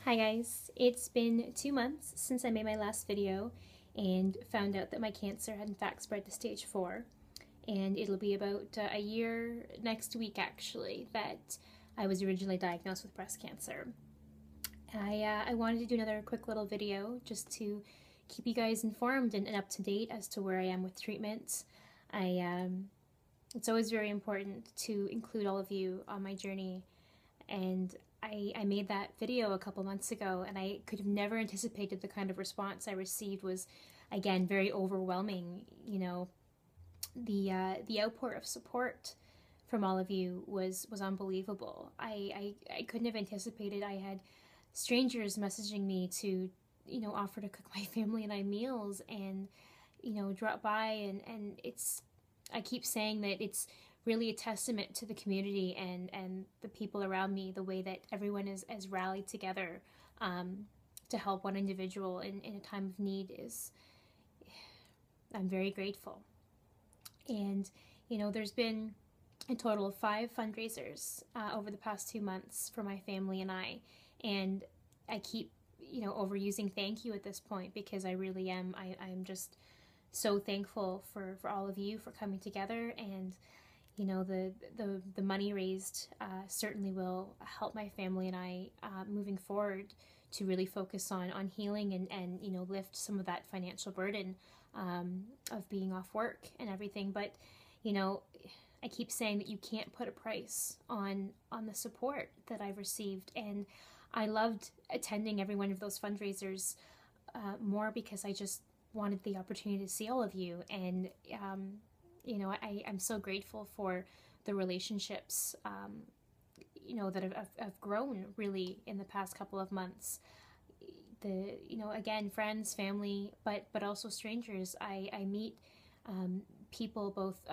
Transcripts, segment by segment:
Hi guys, it's been 2 months since I made my last video and found out that my cancer had in fact spread to stage 4, and it'll be about a year next week actually that I was originally diagnosed with breast cancer. I wanted to do another quick little video just to keep you guys informed and up to date as to where I am with treatment. It's always very important to include all of you on my journey, and I made that video a couple months ago, and I could have never anticipated the kind of response I received was, again, very overwhelming. You know, the outpour of support from all of you was unbelievable. I couldn't have anticipated. I had strangers messaging me to, offer to cook my family and I meals and, drop by, and I keep saying that it's really a testament to the community and the people around me, the way that everyone has rallied together to help one individual in a time of need I'm very grateful. And, there's been a total of 5 fundraisers over the past 2 months for my family and and I keep, overusing thank you at this point because I really am. I'm just so thankful for all of you for coming together, and the money raised certainly will help my family and I moving forward to really focus on healing and lift some of that financial burden of being off work and everything. But I keep saying that you can't put a price on the support that I've received, and I loved attending every one of those fundraisers more because I just wanted the opportunity to see all of you, and I'm so grateful for the relationships, that have grown really in the past couple of months. Again, friends, family, but also strangers. I meet people both,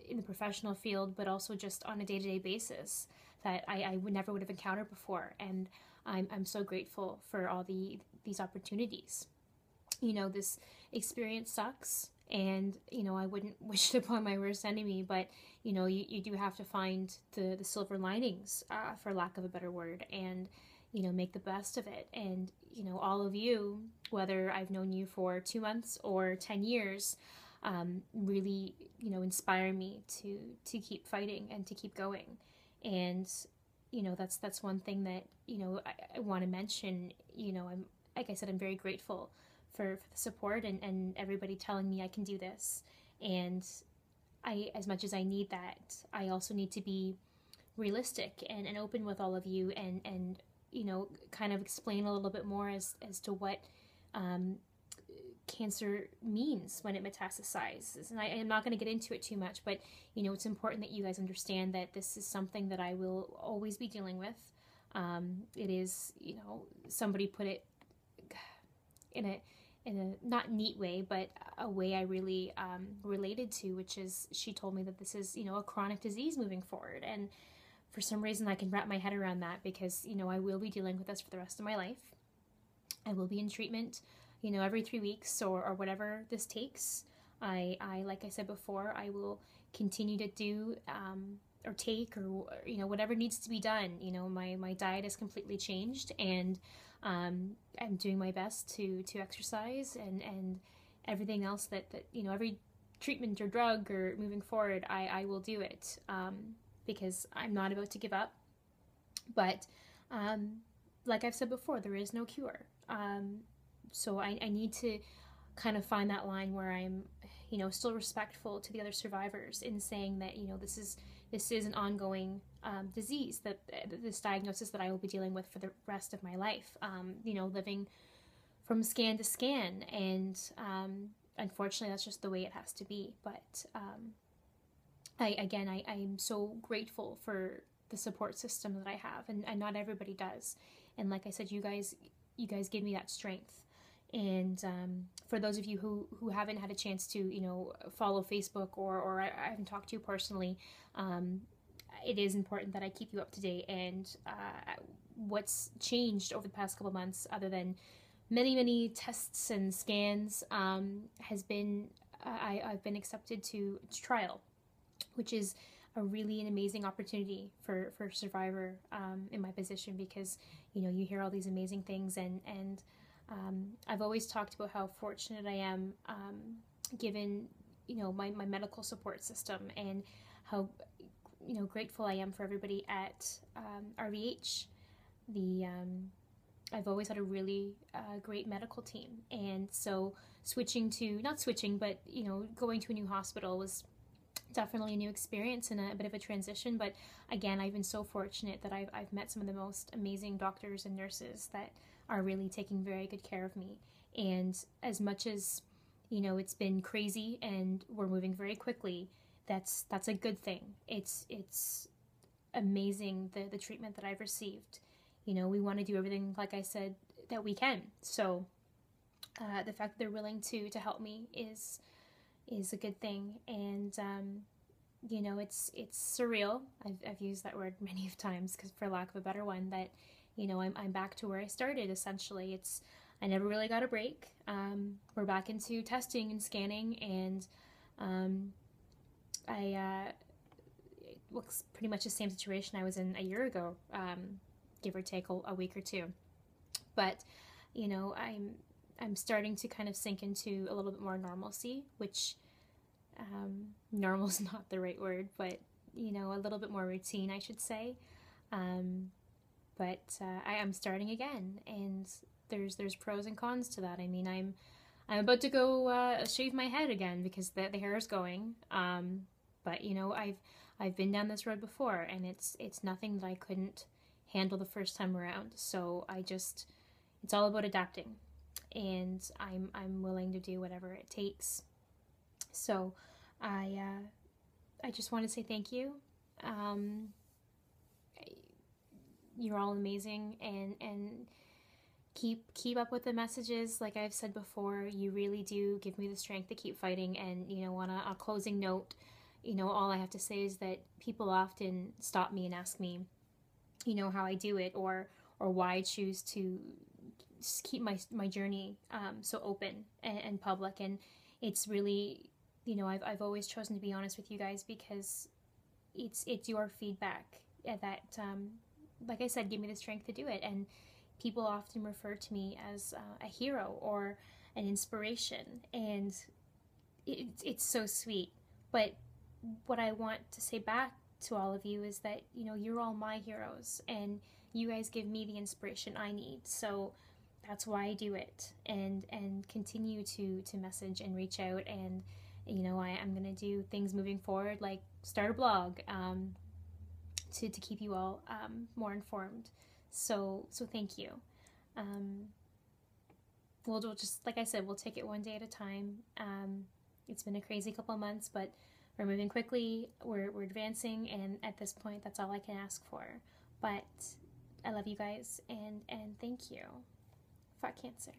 in the professional field, but also just on a day-to-day basis that I never would have encountered before. And I'm so grateful for all these opportunities. This experience sucks, and I wouldn't wish it upon my worst enemy, but you do have to find the silver linings, for lack of a better word, and make the best of it. And all of you, whether I've known you for 2 months or 10 years, really inspire me to keep fighting and to keep going. And that's one thing that I want to mention. I'm, like I said, I'm very grateful for the support and everybody telling me I can do this. And as much as I need that, I also need to be realistic and open with all of you and kind of explain a little bit more as to what cancer means when it metastasizes. And I am not going to get into it too much, but it's important that you guys understand that this is something that I will always be dealing with. It is, somebody put it in a not neat way, but a way I really related to, which is she told me that this is, a chronic disease moving forward. And for some reason I can wrap my head around that because, I will be dealing with this for the rest of my life. I will be in treatment, every 3 weeks or whatever this takes. I like I said before, I will continue to do or take or whatever needs to be done. My diet has completely changed, and I'm doing my best to exercise and everything else that every treatment or drug or moving forward, I will do it because I'm not about to give up. But like I've said before, there is no cure. So I need to kind of find that line where I'm still respectful to the other survivors in saying that this is an ongoing disease, that this diagnosis that I will be dealing with for the rest of my life, living from scan to scan, and unfortunately that's just the way it has to be. But I'm so grateful for the support system that I have, and not everybody does. And like I said, you guys give me that strength. And for those of you who haven't had a chance to follow Facebook or I haven't talked to you personally, it is important that I keep you up to date. And what's changed over the past couple months, other than many tests and scans, has been I've been accepted to trial, which is really an amazing opportunity for a survivor in my position, because you hear all these amazing things, and I've always talked about how fortunate I am, given my medical support system, and how grateful I am for everybody at RVH. I've always had a really great medical team, and so going to a new hospital was definitely a new experience and a bit of a transition. But again, I've been so fortunate that I've met some of the most amazing doctors and nurses that are really taking very good care of me. And as much as it's been crazy and we're moving very quickly, that's a good thing. It's amazing the treatment that I've received. We want to do everything, like I said, that we can. So the fact that they're willing to help me is a good thing. And it's surreal. I've used that word many of times, because for lack of a better one, that I'm back to where I started. Essentially, I never really got a break. We're back into testing and scanning, and it looks pretty much the same situation I was in a year ago, give or take a week or two. But I'm starting to kind of sink into a little bit more normalcy, which normal is not the right word, but a little bit more routine, I should say. But I am starting again, and there's pros and cons to that. I mean, I'm about to go shave my head again because the hair is going. But I've been down this road before, and it's nothing that I couldn't handle the first time around. So it's all about adapting, and I'm willing to do whatever it takes. So I just want to say thank you. You're all amazing, and keep up with the messages. Like I've said before, you really do give me the strength to keep fighting. And on a closing note, all I have to say is that people often stop me and ask me how I do it, or why I choose to keep my journey so open and public. And it's really, I've always chosen to be honest with you guys, because it's your feedback that like I said, give me the strength to do it. And people often refer to me as a hero or an inspiration, and it's so sweet. But what I want to say back to all of you is that you're all my heroes, and you guys give me the inspiration I need. So that's why I do it, and continue to message and reach out. And I'm gonna do things moving forward, like start a blog, to keep you all more informed. So thank you. We'll just, like I said, we'll take it one day at a time. It's been a crazy couple of months, but we're moving quickly, we're advancing, and at this point, that's all I can ask for. But I love you guys, and thank you. Fuck cancer.